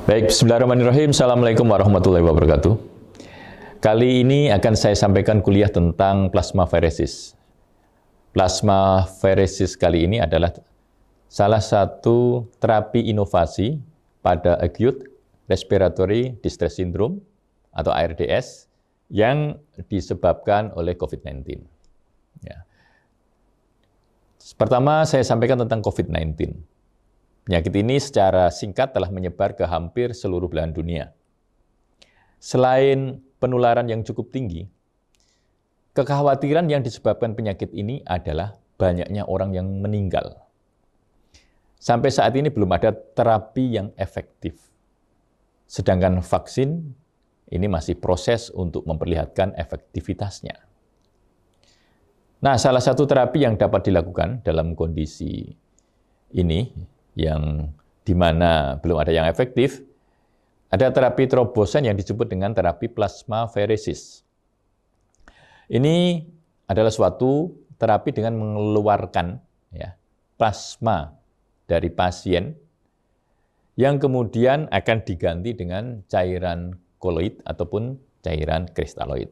Baik, bismillahirrahmanirrahim. Assalamualaikum warahmatullahi wabarakatuh. Kali ini akan saya sampaikan kuliah tentang plasmapheresis. Plasmapheresis kali ini adalah salah satu terapi inovasi pada acute respiratory distress syndrome atau ARDS yang disebabkan oleh COVID-19. Ya. Pertama, saya sampaikan tentang COVID-19. Penyakit ini secara singkat telah menyebar ke hampir seluruh belahan dunia. Selain penularan yang cukup tinggi, kekhawatiran yang disebabkan penyakit ini adalah banyaknya orang yang meninggal. Sampai saat ini belum ada terapi yang efektif. Sedangkan vaksin ini masih proses untuk memperlihatkan efektivitasnya. Nah, salah satu terapi yang dapat dilakukan dalam kondisi ini, yang dimana belum ada yang efektif, ada terapi terobosan yang disebut dengan terapi plasmapheresis. Ini adalah suatu terapi dengan mengeluarkan plasma dari pasien yang kemudian akan diganti dengan cairan koloid ataupun cairan kristaloid.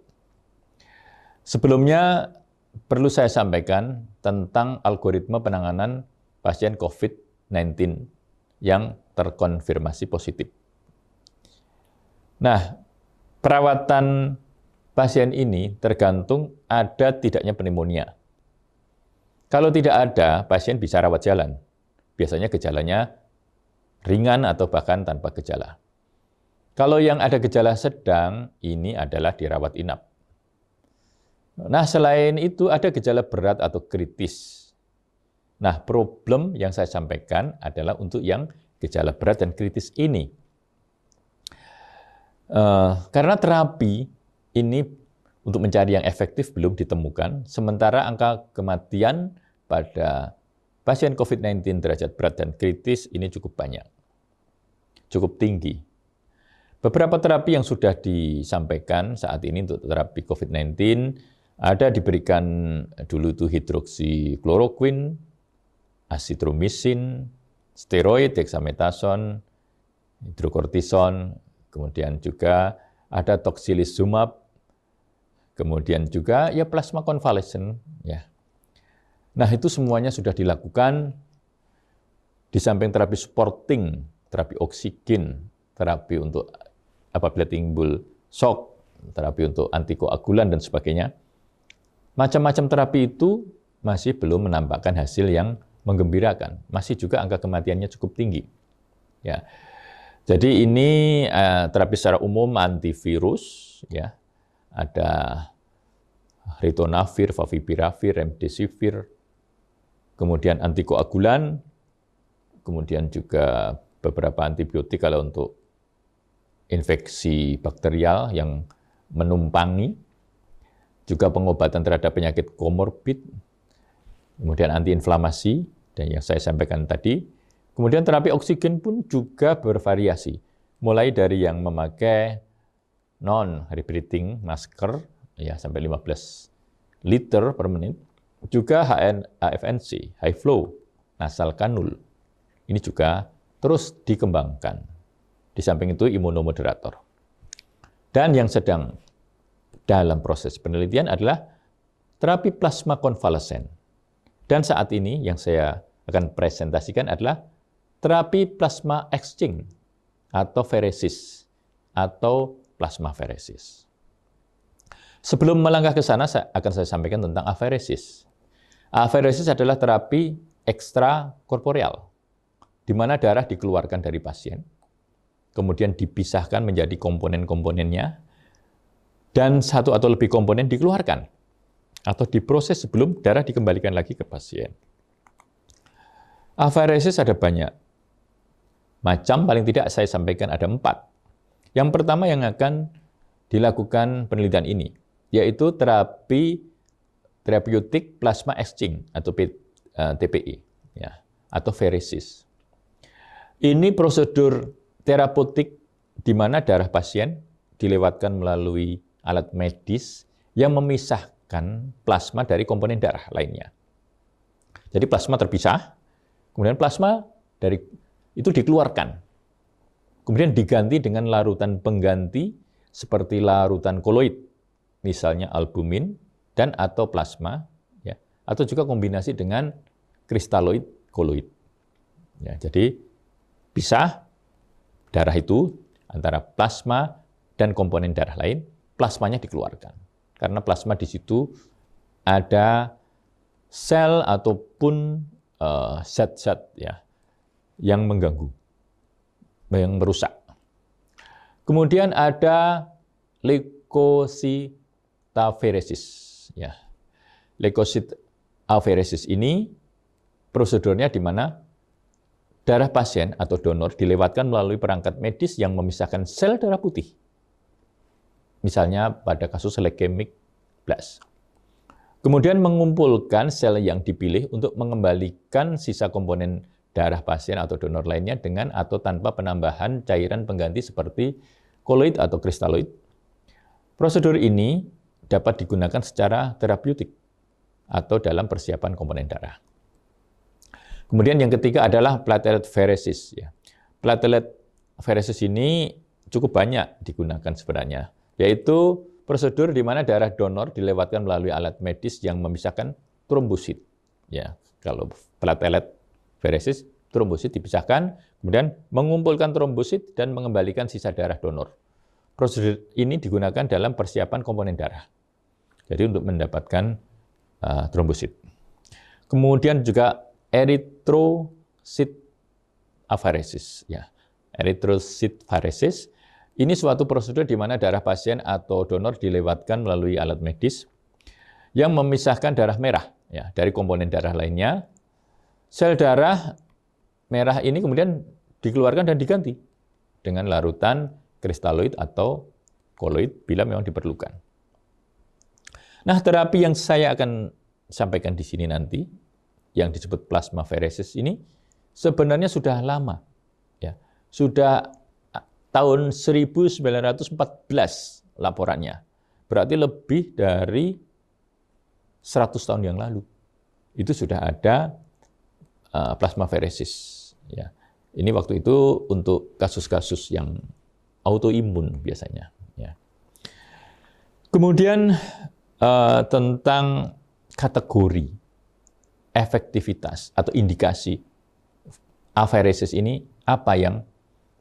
Sebelumnya perlu saya sampaikan tentang algoritma penanganan pasien COVID-19 yang terkonfirmasi positif. Nah, perawatan pasien ini tergantung ada tidaknya pneumonia. Kalau tidak ada, pasien bisa rawat jalan. Biasanya gejalanya ringan atau bahkan tanpa gejala. Kalau yang ada gejala sedang, ini adalah dirawat inap. Nah, selain itu ada gejala berat atau kritis. Nah, problem yang saya sampaikan adalah untuk yang gejala berat dan kritis ini. Karena terapi ini untuk mencari yang efektif belum ditemukan, sementara angka kematian pada pasien COVID-19 derajat berat dan kritis ini cukup banyak, cukup tinggi. Beberapa terapi yang sudah disampaikan saat ini untuk terapi COVID-19, ada diberikan dulu itu hidroksikloroquine, azitromisin, steroid, dexamethasone, hidrokortison, kemudian juga ada tocilizumab, kemudian juga plasma konvalesen. Nah, itu semuanya sudah dilakukan di samping terapi supporting, terapi oksigen, terapi untuk apabila timbul shock, terapi untuk antikoagulan dan sebagainya. Macam-macam terapi itu masih belum menampakkan hasil yang menggembirakan, masih juga angka kematiannya cukup tinggi. Jadi ini terapi secara umum antivirus, ada ritonavir, favipiravir, remdesivir, kemudian antikoagulan, kemudian juga beberapa antibiotik kalau untuk infeksi bakterial yang menumpangi, juga pengobatan terhadap penyakit komorbid, kemudian antiinflamasi, dan yang saya sampaikan tadi. Kemudian terapi oksigen pun juga bervariasi, mulai dari yang memakai non-rebreathing masker, sampai 15 liter per menit, juga HFNC, high flow, nasal kanul. Ini juga terus dikembangkan. Di samping itu imunomoderator. Dan yang sedang dalam proses penelitian adalah terapi plasma konvalesen. Dan saat ini yang saya akan presentasikan adalah terapi plasma exchange atau pheresis atau plasmapheresis. Sebelum melangkah ke sana, saya sampaikan tentang apheresis. Apheresis adalah terapi ekstrakorporeal, di mana darah dikeluarkan dari pasien, kemudian dipisahkan menjadi komponen-komponennya, dan satu atau lebih komponen dikeluarkan atau diproses sebelum darah dikembalikan lagi ke pasien. Apheresis ada banyak macam, paling tidak saya sampaikan ada 4. Yang pertama yang akan dilakukan penelitian ini, yaitu therapeutic plasma exchange atau TPE, atau pheresis. Ini prosedur terapeutik di mana darah pasien dilewatkan melalui alat medis yang memisahkan plasma dari komponen darah lainnya. Jadi plasma terpisah, kemudian plasma dari itu dikeluarkan. kemudian diganti dengan larutan pengganti seperti larutan koloid, misalnya albumin dan atau plasma, ya, atau juga kombinasi dengan kristaloid koloid. Ya, jadi pisah darah itu antara plasma dan komponen darah lain, plasmanya dikeluarkan. Karena plasma di situ ada sel ataupun zat-zat ya yang mengganggu, yang merusak. Kemudian ada leukositaferesis. Ya. Leukositaferesis ini prosedurnya di mana darah pasien atau donor dilewatkan melalui perangkat medis yang memisahkan sel darah putih. Misalnya pada kasus leukemik blast. Kemudian mengumpulkan sel yang dipilih untuk mengembalikan sisa komponen darah pasien atau donor lainnya dengan atau tanpa penambahan cairan pengganti seperti koloid atau kristaloid. Prosedur ini dapat digunakan secara terapeutik atau dalam persiapan komponen darah. Kemudian yang ketiga adalah plateletpheresis. Ya. Plateletpheresis ini cukup banyak digunakan sebenarnya, yaitu prosedur di mana darah donor dilewatkan melalui alat medis yang memisahkan trombosit. Ya, kalau plateletpheresis, trombosit dipisahkan, kemudian mengumpulkan trombosit dan mengembalikan sisa darah donor. Prosedur ini digunakan dalam persiapan komponen darah. Jadi untuk mendapatkan trombosit. Kemudian juga erythrocytapheresis. Ya, erythrocytapheresis. Ini suatu prosedur di mana darah pasien atau donor dilewatkan melalui alat medis yang memisahkan darah merah ya, dari komponen darah lainnya. Sel darah merah ini kemudian dikeluarkan dan diganti dengan larutan kristaloid atau koloid bila memang diperlukan. Nah, terapi yang saya akan sampaikan di sini nanti, yang disebut plasmapheresis ini, sebenarnya sudah lama. Ya, sudah tahun 1914 laporannya. Berarti lebih dari 100 tahun yang lalu. Itu sudah ada plasmapheresis. Ya. Ini waktu itu untuk kasus-kasus yang autoimun biasanya. Ya. Kemudian tentang kategori efektivitas atau indikasi apheresis ini, apa yang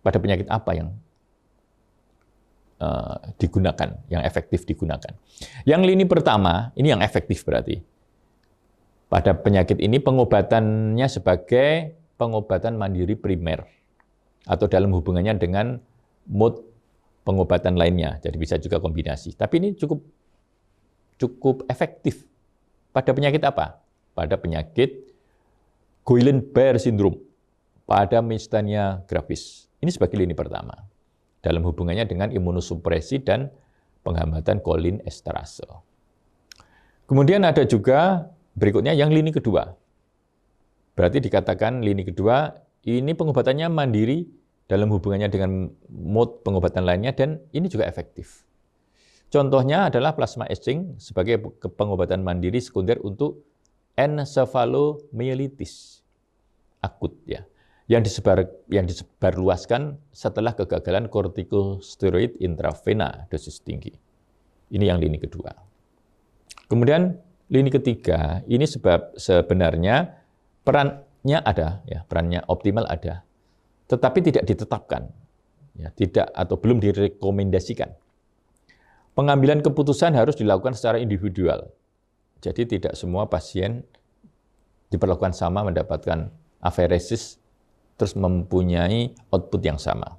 pada penyakit apa yang digunakan, yang efektif digunakan. Yang lini pertama, ini yang efektif berarti. Pada penyakit ini pengobatannya sebagai pengobatan mandiri primer atau dalam hubungannya dengan mode pengobatan lainnya. Jadi bisa juga kombinasi. Tapi ini cukup efektif. Pada penyakit apa? Pada penyakit Guillain-Barré syndrome, pada myasthenia gravis. Ini sebagai lini pertama, dalam hubungannya dengan imunosupresi dan penghambatan kolinesterase. Kemudian ada juga berikutnya yang lini kedua. Berarti dikatakan lini kedua, ini pengobatannya mandiri dalam hubungannya dengan mode pengobatan lainnya, dan ini juga efektif. Contohnya adalah plasma etching sebagai pengobatan mandiri sekunder untuk encephalomyelitis akut, ya, yang disebarluaskan setelah kegagalan kortikosteroid intravena dosis tinggi. Ini yang lini kedua. Kemudian lini ketiga, ini sebenarnya perannya ada, ya, perannya optimal ada, tetapi tidak ditetapkan, ya, tidak atau belum direkomendasikan. Pengambilan keputusan harus dilakukan secara individual. Jadi tidak semua pasien diperlakukan sama, mendapatkan apheresis terus mempunyai output yang sama.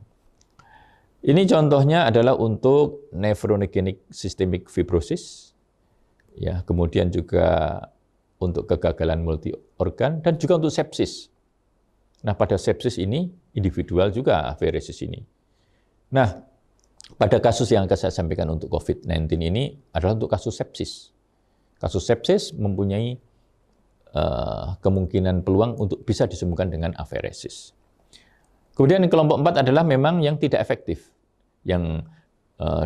Ini contohnya adalah untuk nephrogenic systemic fibrosis, ya, kemudian juga untuk kegagalan multi organ, dan juga untuk sepsis. Nah, pada sepsis ini individual juga apheresis ini. Nah, pada kasus yang akan saya sampaikan untuk COVID-19 ini adalah untuk kasus sepsis. Kasus sepsis mempunyai kemungkinan peluang untuk bisa disembuhkan dengan apheresis. Kemudian kelompok 4 adalah memang yang tidak efektif. Yang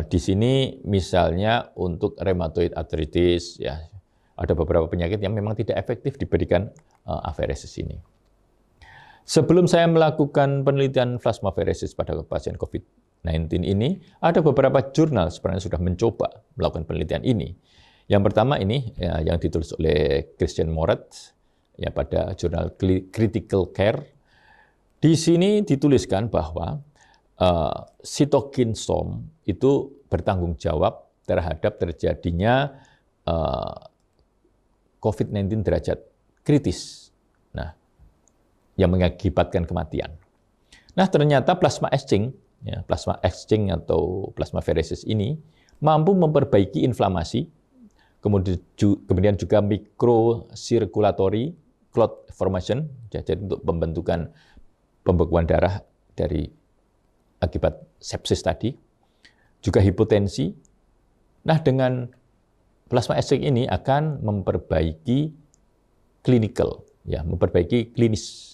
di sini misalnya untuk rheumatoid arthritis, ya, ada beberapa penyakit yang memang tidak efektif diberikan apheresis ini. Sebelum saya melakukan penelitian plasmapheresis pada pasien COVID-19 ini, ada beberapa jurnal sebenarnya sudah mencoba melakukan penelitian ini. Yang pertama ini ya, yang ditulis oleh Christian Moret ya pada jurnal Critical Care. Di sini dituliskan bahwa sitokin storm itu bertanggung jawab terhadap terjadinya COVID-19 derajat kritis. Nah, yang mengakibatkan kematian. Nah, ternyata plasma exchange atau plasmapheresis ini mampu memperbaiki inflamasi, kemudian juga microcirculatory clot formation, jadi untuk pembentukan pembekuan darah dari akibat sepsis tadi, juga hipotensi. Nah, dengan plasma exchange ini akan memperbaiki klinikal, ya, memperbaiki klinis.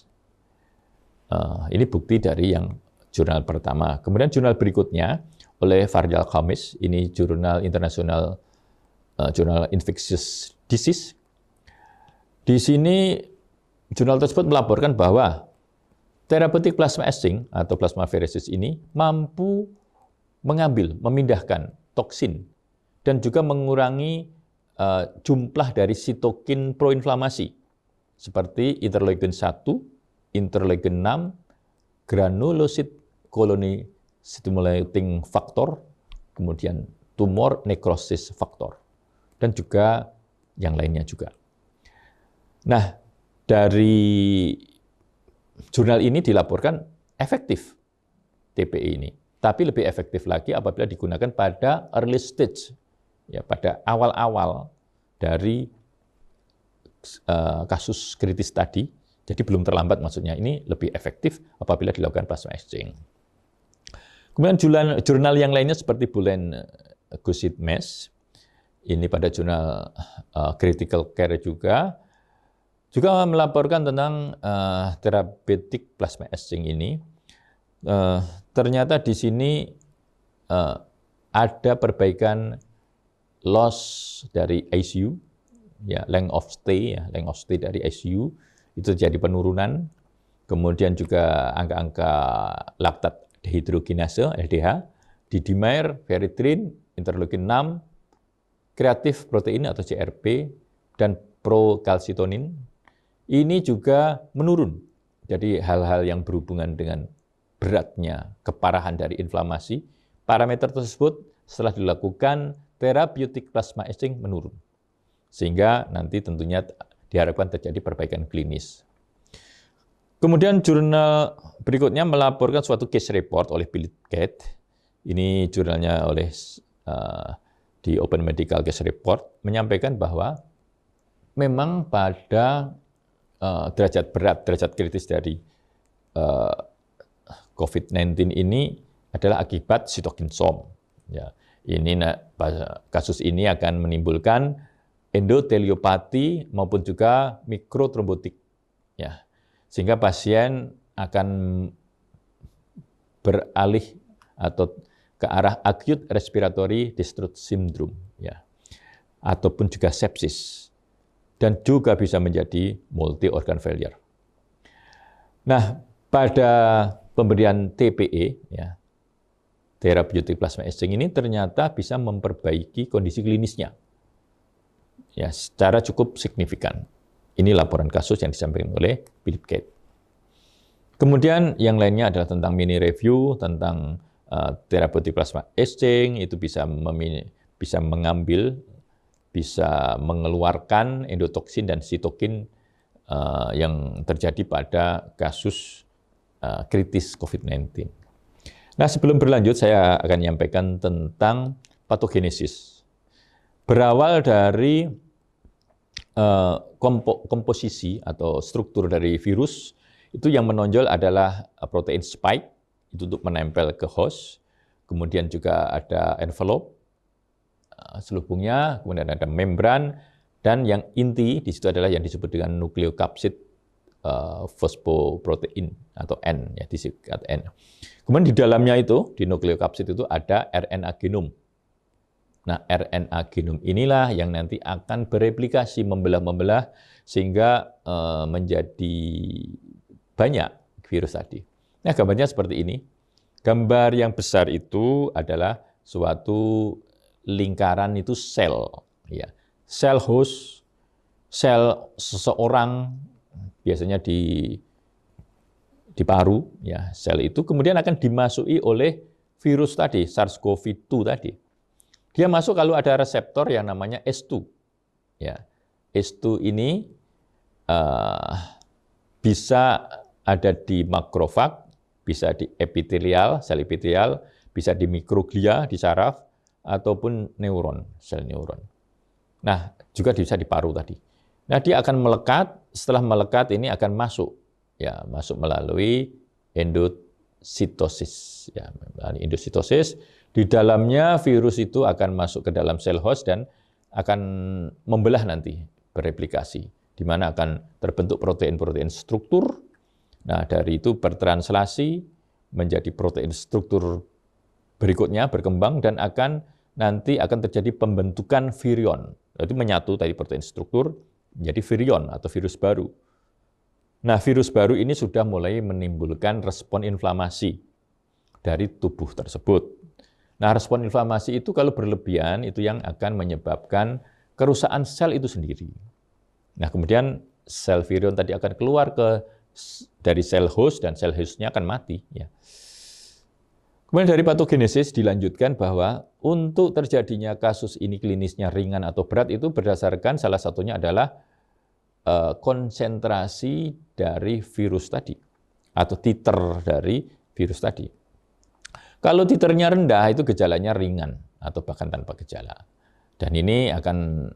Ini bukti dari yang jurnal pertama. Kemudian jurnal berikutnya oleh Fardal Khamis, ini jurnal internasional jurnal infectious disease. Di sini jurnal tersebut melaporkan bahwa therapeutic plasma exchange atau plasmapheresis ini mampu memindahkan toksin dan juga mengurangi jumlah dari sitokin proinflamasi seperti interleukin 1, interleukin 6, granulocyte colony stimulating factor, kemudian tumor necrosis factor, dan juga yang lainnya juga. Nah, dari jurnal ini dilaporkan efektif TPE ini, tapi lebih efektif lagi apabila digunakan pada early stage, ya, pada awal-awal dari kasus kritis tadi. Jadi belum terlambat, maksudnya ini lebih efektif apabila dilakukan plasma exchange. Kemudian jurnal yang lainnya seperti Bullein Gusit Mes, ini pada jurnal Critical Care juga melaporkan tentang therapeutic plasma exchange ini. Ternyata di sini ada perbaikan loss dari ICU, ya, length of stay dari ICU itu jadi penurunan, kemudian juga angka-angka laktat dehidrogenase (LDH), D-dimer, ferritin, interleukin 6, kreatif protein atau CRP, dan prokalsitonin ini juga menurun. Jadi hal-hal yang berhubungan dengan beratnya, keparahan dari inflamasi, parameter tersebut setelah dilakukan therapeutic plasma exchange menurun. Sehingga nanti tentunya diharapkan terjadi perbaikan klinis. Kemudian jurnal berikutnya melaporkan suatu case report oleh Philip Gates. Ini jurnalnya oleh di Open Medical Case Report menyampaikan bahwa memang pada derajat berat, derajat kritis dari COVID-19 ini adalah akibat sitokin storm. Ya, ini kasus ini akan menimbulkan endoteliopati maupun juga mikrotrombotik, ya, sehingga pasien akan beralih atau ke arah acute respiratory distress syndrome, ya, ataupun juga sepsis, dan juga bisa menjadi multi organ failure. Nah, pada pemberian TPE, ya, therapeutic plasma exchange ini ternyata bisa memperbaiki kondisi klinisnya, ya, secara cukup signifikan. Ini laporan kasus yang disampaikan oleh Philip Gates. Kemudian yang lainnya adalah tentang mini review tentang therapeutic plasma exchange, itu bisa mengambil, bisa mengeluarkan endotoksin dan sitokin yang terjadi pada kasus kritis COVID-19. Nah, sebelum berlanjut saya akan menyampaikan tentang patogenesis. Berawal dari komposisi atau struktur dari virus, itu yang menonjol adalah protein spike, itu untuk menempel ke host, kemudian juga ada envelope, selubungnya, kemudian ada membran, dan yang inti di situ adalah yang disebut dengan nukleokapsid fosfoprotein atau N, ya, disingkat N. Kemudian di dalamnya itu, di nukleokapsid itu ada RNA genom. Nah, RNA genom inilah yang nanti akan bereplikasi, membelah-membelah, sehingga menjadi banyak virus tadi. Nah, gambarnya seperti ini. Gambar yang besar itu adalah suatu lingkaran itu sel, ya. Sel host, sel seseorang biasanya di paru, ya. Sel itu kemudian akan dimasuki oleh virus tadi, SARS-CoV-2 tadi. Dia masuk kalau ada reseptor yang namanya S2. Ya. S2 ini bisa ada di makrofag, bisa di epitelial, sel epitelial, bisa di mikroglia, di saraf, ataupun neuron, sel neuron. Nah, juga bisa di paru tadi. Nah, dia akan melekat, setelah melekat ini akan masuk, ya, masuk melalui endositosis. Ya, endositosis, di dalamnya virus itu akan masuk ke dalam sel host dan akan membelah nanti, bereplikasi, di mana akan terbentuk protein-protein struktur. Nah, dari itu bertranslasi menjadi protein struktur berikutnya, berkembang, dan nanti akan terjadi pembentukan virion. Itu menyatu tadi protein struktur menjadi virion atau virus baru. Nah, virus baru ini sudah mulai menimbulkan respon inflamasi dari tubuh tersebut. Nah, respon inflamasi itu kalau berlebihan, itu yang akan menyebabkan kerusakan sel itu sendiri. Nah, kemudian sel virion tadi akan keluar dari sel host, dan sel hostnya akan mati. Ya. Kemudian dari patogenesis dilanjutkan bahwa untuk terjadinya kasus ini klinisnya ringan atau berat itu berdasarkan salah satunya adalah konsentrasi dari virus tadi, atau titer dari virus tadi. Kalau titernya rendah, itu gejalanya ringan, atau bahkan tanpa gejala. Dan ini akan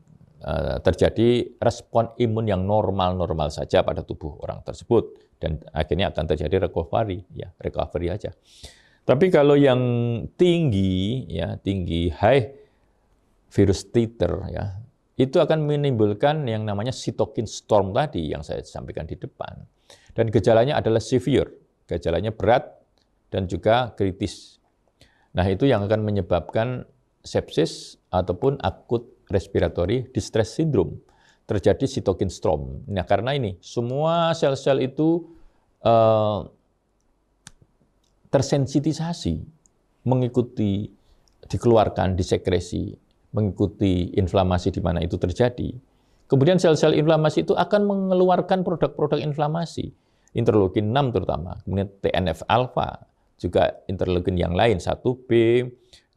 terjadi respon imun yang normal-normal saja pada tubuh orang tersebut. Dan akhirnya akan terjadi recovery, ya, recovery aja. Tapi kalau yang tinggi, ya, tinggi high virus titer, ya, itu akan menimbulkan yang namanya cytokine storm tadi yang saya sampaikan di depan. Dan gejalanya adalah severe, gejalanya berat dan juga kritis. Nah, itu yang akan menyebabkan sepsis ataupun akut respiratory distress syndrome. Terjadi cytokine storm. Nah, karena ini semua sel-sel itu tersensitisasi, mengikuti, dikeluarkan, disekresi, mengikuti inflamasi di mana itu terjadi. Kemudian sel-sel inflamasi itu akan mengeluarkan produk-produk inflamasi, interleukin 6 terutama, kemudian TNF-alfa, juga interleukin yang lain, 1B,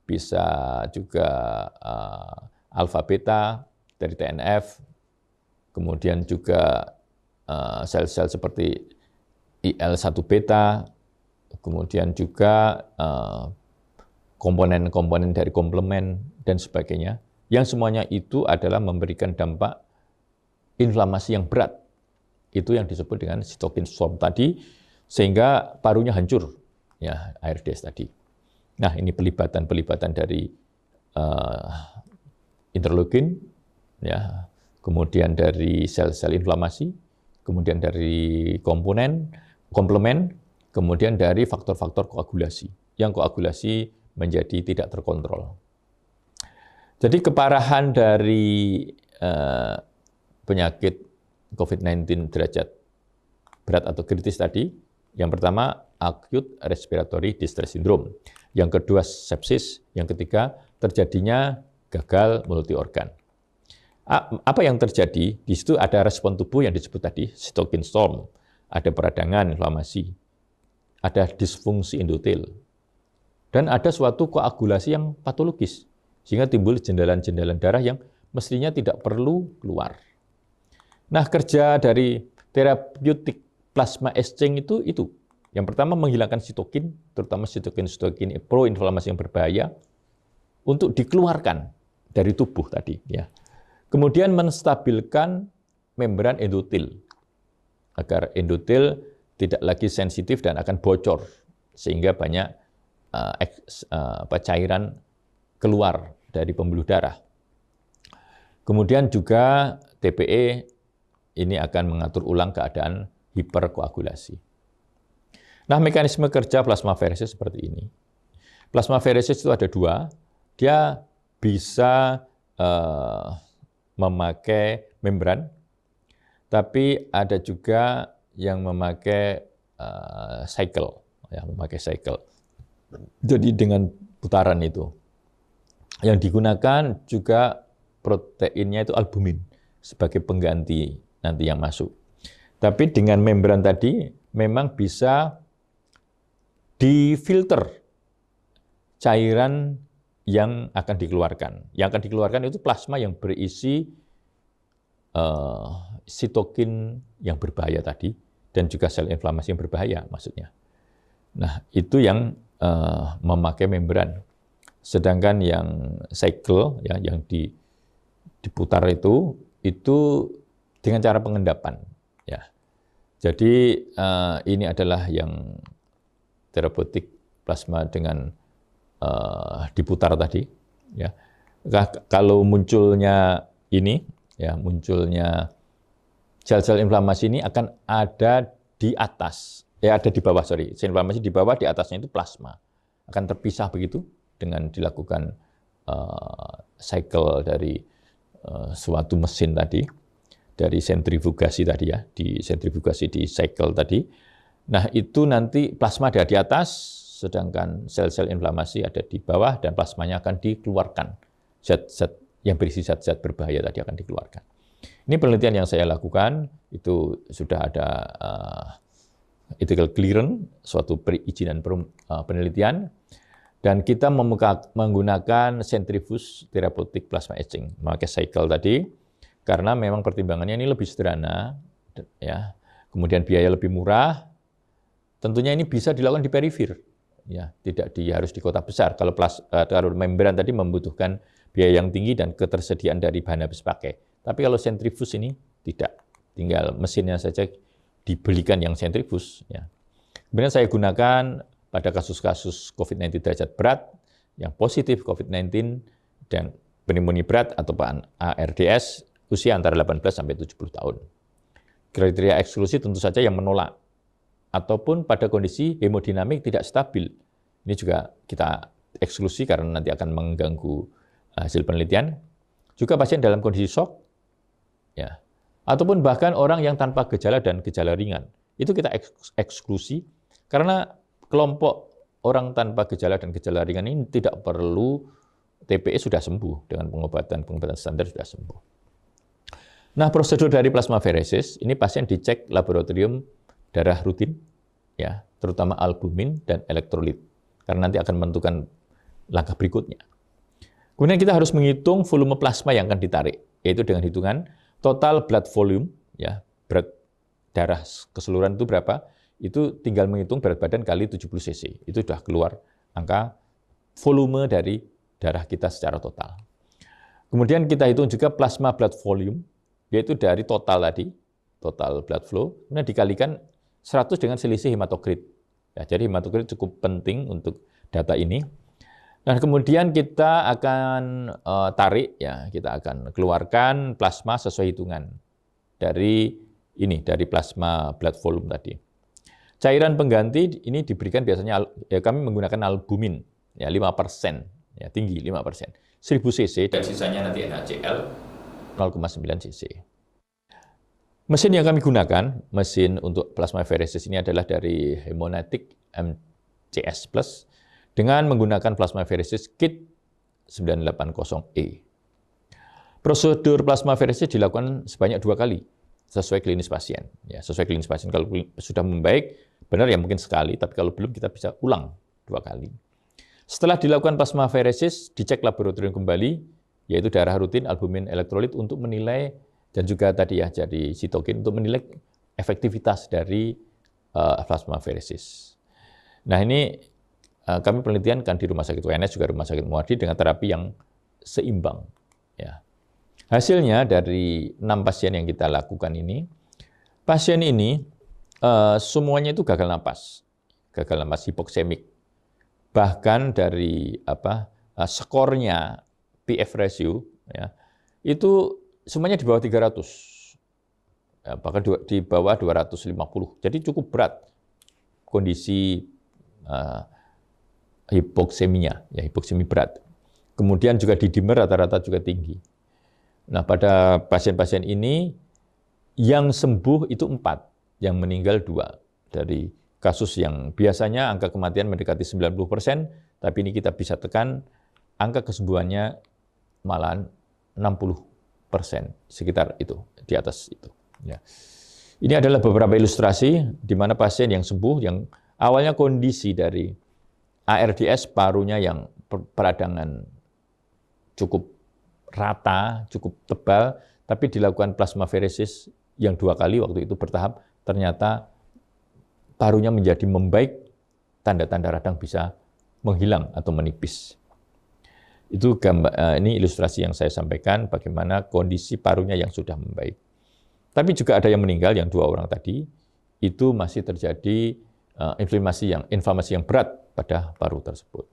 bisa juga alfa-beta dari TNF, kemudian juga sel-sel seperti IL-1-beta, kemudian juga komponen-komponen dari komplemen, dan sebagainya, yang semuanya itu adalah memberikan dampak inflamasi yang berat. Itu yang disebut dengan cytokine storm tadi, sehingga parunya hancur, ya, ARDS tadi. Nah, ini pelibatan dari interleukin, ya, kemudian dari sel-sel inflamasi, kemudian dari komplemen, kemudian dari faktor-faktor koagulasi, yang koagulasi menjadi tidak terkontrol. Jadi keparahan dari penyakit COVID-19 derajat berat atau kritis tadi, yang pertama acute respiratory distress syndrome, yang kedua sepsis, yang ketiga terjadinya gagal multi organ. Apa yang terjadi? Di situ ada respon tubuh yang disebut tadi cytokine storm, ada peradangan, inflamasi, ada disfungsi endotel, dan ada suatu koagulasi yang patologis, sehingga timbul jendalan-jendalan darah yang mestinya tidak perlu keluar. Nah, kerja dari terapeutik plasma exchange itu. Yang pertama menghilangkan sitokin, terutama sitokin pro-inflamasi yang berbahaya, untuk dikeluarkan dari tubuh tadi. Ya. Kemudian menstabilkan membran endotel, agar endotel tidak lagi sensitif dan akan bocor, sehingga banyak cairan keluar dari pembuluh darah. Kemudian juga TPE ini akan mengatur ulang keadaan hiperkoagulasi. Nah, mekanisme kerja plasmaferesis seperti ini. Plasmaferesis itu ada dua. Dia bisa memakai membran, tapi ada juga yang memakai cycle, ya, memakai cycle. Jadi dengan putaran itu. Yang digunakan juga proteinnya itu albumin sebagai pengganti nanti yang masuk. Tapi dengan membran tadi memang bisa difilter cairan yang akan dikeluarkan. Yang akan dikeluarkan itu plasma yang berisi sitokin yang berbahaya tadi dan juga sel inflamasi yang berbahaya maksudnya. Nah, itu yang memakai membran. Sedangkan yang cycle, ya, yang diputar itu dengan cara pengendapan. Ya. Jadi ini adalah yang terapeutik plasma dengan diputar tadi. Ya. Kalau munculnya ini, ya, munculnya sel-sel inflamasi ini akan ada di atas, ada di bawah, sel inflamasi di bawah, di atasnya itu plasma. Akan terpisah begitu dengan dilakukan cycle dari suatu mesin tadi, dari sentrifugasi tadi ya, di sentrifugasi di cycle tadi. Nah, itu nanti plasma ada di atas, sedangkan sel-sel inflamasi ada di bawah dan plasmanya akan dikeluarkan. Zat-zat yang berisi zat-zat berbahaya tadi akan dikeluarkan. Ini penelitian yang saya lakukan, itu sudah ada ethical clearance, suatu perizinan penelitian, dan kita menggunakan centrifuge therapeutic plasma etching, memakai cycle tadi, karena memang pertimbangannya ini lebih sederhana, ya. Kemudian biaya lebih murah, tentunya ini bisa dilakukan di perifer, ya, tidak harus di kota besar. Kalau membran tadi membutuhkan biaya yang tinggi dan ketersediaan dari bahan habis pakai. Tapi kalau centrifuge ini tidak, tinggal mesinnya saja dibelikan yang centrifuge. Ya. Kemudian saya gunakan pada kasus-kasus COVID-19 derajat berat, yang positif COVID-19 dan pneumonia berat atau ARDS, usia antara 18 sampai 70 tahun. Kriteria eksklusi tentu saja yang menolak, ataupun pada kondisi hemodinamik tidak stabil. Ini juga kita eksklusi karena nanti akan mengganggu hasil penelitian. Juga pasien dalam kondisi shock, ya, ataupun bahkan orang yang tanpa gejala dan gejala ringan. Itu kita eksklusi karena kelompok orang tanpa gejala dan gejala ringan ini tidak perlu TPE, sudah sembuh dengan pengobatan standar, sudah sembuh. Nah, prosedur dari plasmaferesis ini pasien dicek laboratorium darah rutin, ya, terutama albumin dan elektrolit, karena nanti akan menentukan langkah berikutnya. Kemudian kita harus menghitung volume plasma yang akan ditarik, yaitu dengan hitungan total blood volume, ya, berat darah keseluruhan itu berapa, itu tinggal menghitung berat badan kali 70 cc. Itu sudah keluar angka volume dari darah kita secara total. Kemudian kita hitung juga plasma blood volume, yaitu dari total tadi, total blood flow, kemudian dikalikan 100 dengan selisih hematokrit. Ya, jadi hematokrit cukup penting untuk data ini. Dan kemudian kita akan tarik, ya, kita akan keluarkan plasma sesuai hitungan dari ini, dari plasma blood volume tadi. Cairan pengganti ini diberikan biasanya, ya, kami menggunakan albumin, ya, 5%, ya, tinggi 5%, 1000 cc, dan sisanya nanti NaCl 0,9 cc. Mesin yang kami gunakan, mesin untuk plasmaferesis ini adalah dari Haemonetics MCS Plus dengan menggunakan plasmaferesis kit 980E. Prosedur plasmaferesis dilakukan sebanyak 2 kali sesuai klinis pasien. Ya, sesuai klinis pasien, kalau sudah membaik, benar ya mungkin sekali, tapi kalau belum kita bisa ulang 2 kali. Setelah dilakukan plasmaferesis, dicek laboratorium kembali, yaitu darah rutin, albumin, elektrolit untuk menilai, dan juga tadi ya jadi sitokin untuk menilai efektivitas dari plasmaferesis. Nah, ini kami penelitian kan di Rumah Sakit UNS juga Rumah Sakit Muardi dengan terapi yang seimbang. Ya. Hasilnya dari 6 pasien yang kita lakukan ini, pasien ini semuanya itu gagal napas hipoksemik. Bahkan dari skornya PF ratio, ya, itu semuanya di bawah 300, ya, bahkan di bawah 250. Jadi cukup berat kondisi hipokseminya, ya, hipoksemi berat. Kemudian juga di dimer rata-rata juga tinggi. Nah, pada pasien-pasien ini yang sembuh itu 4, yang meninggal 2 dari kasus yang biasanya angka kematian mendekati 90%, tapi ini kita bisa tekan angka kesembuhannya malah 60%, sekitar itu, di atas itu. Ya. Ini adalah beberapa ilustrasi di mana pasien yang sembuh, yang awalnya kondisi dari ARDS parunya yang peradangan cukup rata, cukup tebal, tapi dilakukan plasmaferesis yang 2 kali waktu itu bertahap, ternyata parunya menjadi membaik, tanda-tanda radang bisa menghilang atau menipis. Itu ini ilustrasi yang saya sampaikan bagaimana kondisi parunya yang sudah membaik. Tapi juga ada yang meninggal, yang 2 orang tadi, itu masih terjadi inflamasi yang berat pada paru tersebut.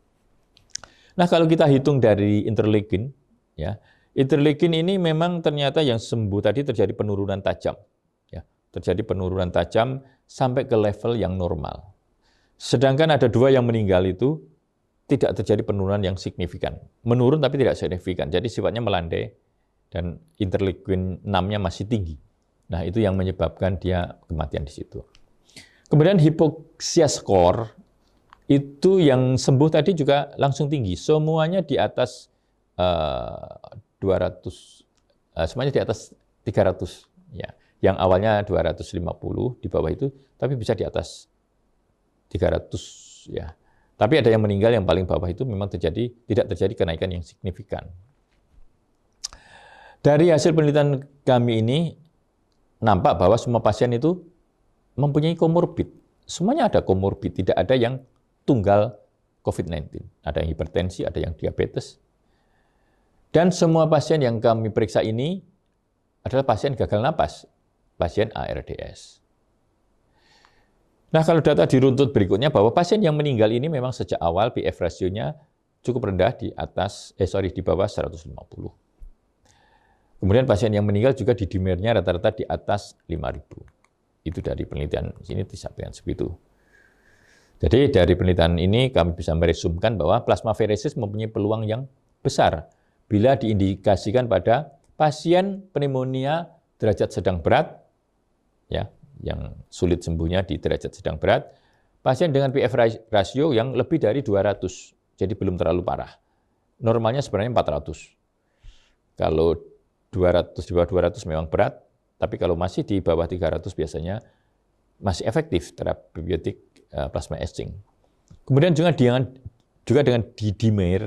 Nah, kalau kita hitung dari interleukin, ya, interleukin ini memang ternyata yang sembuh tadi terjadi penurunan tajam, ya, terjadi penurunan tajam sampai ke level yang normal. Sedangkan ada 2 yang meninggal itu tidak terjadi penurunan yang signifikan, menurun tapi tidak signifikan, jadi sifatnya melandai dan interleukin 6-nya masih tinggi. Nah, itu yang menyebabkan dia kematian di situ. Kemudian hipoksia skor itu yang sembuh tadi juga langsung tinggi. Semuanya di atas 200, semuanya di atas 300. Ya. Yang awalnya 250 di bawah itu, tapi bisa di atas 300. Ya. Tapi ada yang meninggal yang paling bawah itu memang tidak terjadi kenaikan yang signifikan. Dari hasil penelitian kami ini, nampak bahwa semua pasien itu mempunyai komorbid. Semuanya ada komorbid, tidak ada yang tunggal COVID-19. Ada yang hipertensi, ada yang diabetes. Dan semua pasien yang kami periksa ini adalah pasien gagal napas, pasien ARDS. Nah, kalau data diruntut berikutnya bahwa pasien yang meninggal ini memang sejak awal PF rasionya cukup rendah di bawah 150. Kemudian pasien yang meninggal juga di dimernya rata-rata di atas 5.000. Itu dari penelitian sini disampaikan seperti itu. Jadi dari penelitian ini kami bisa meresumkan bahwa plasmaferesis mempunyai peluang yang besar bila diindikasikan pada pasien pneumonia derajat sedang berat, ya, yang sulit sembuhnya di derajat sedang berat, pasien dengan PF rasio yang lebih dari 200, jadi belum terlalu parah. Normalnya sebenarnya 400. Kalau 200 di bawah 200 memang berat, tapi kalau masih di bawah 300 biasanya masih efektif terapi biotik plasma etching. Kemudian juga dengan dimer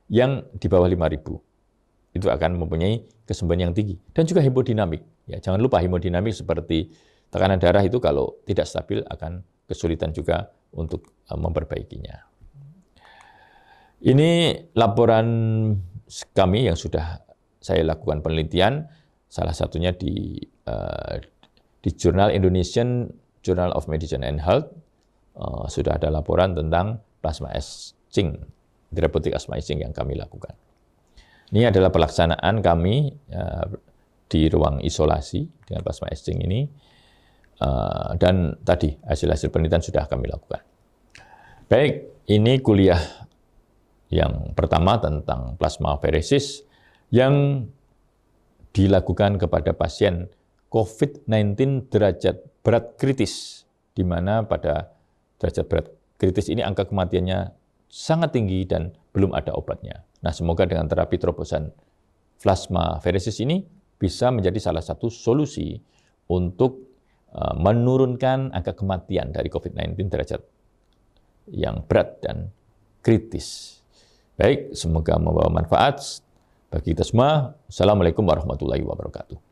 yang di bawah 5.000. Itu akan mempunyai kesembuhan yang tinggi. Dan juga hemodinamik. Ya, jangan lupa hemodinamik seperti tekanan darah itu kalau tidak stabil akan kesulitan juga untuk memperbaikinya. Ini laporan kami yang sudah saya lakukan penelitian, salah satunya di Jurnal Indonesian Journal of Medicine and Health, sudah ada laporan tentang plasma etching, therapeutic plasma etching yang kami lakukan. Ini adalah pelaksanaan kami di ruang isolasi dengan plasma etching ini, dan tadi hasil-hasil penelitian sudah kami lakukan. Baik, ini kuliah yang pertama tentang plasmaferesis yang dilakukan kepada pasien COVID-19 derajat berat kritis, di mana pada derajat berat kritis ini angka kematiannya sangat tinggi dan belum ada obatnya. Nah, semoga dengan terapi terobosan plasmaferesis ini bisa menjadi salah satu solusi untuk menurunkan angka kematian dari COVID-19 derajat yang berat dan kritis. Baik, semoga membawa manfaat bagi kita semua. Assalamualaikum warahmatullahi wabarakatuh.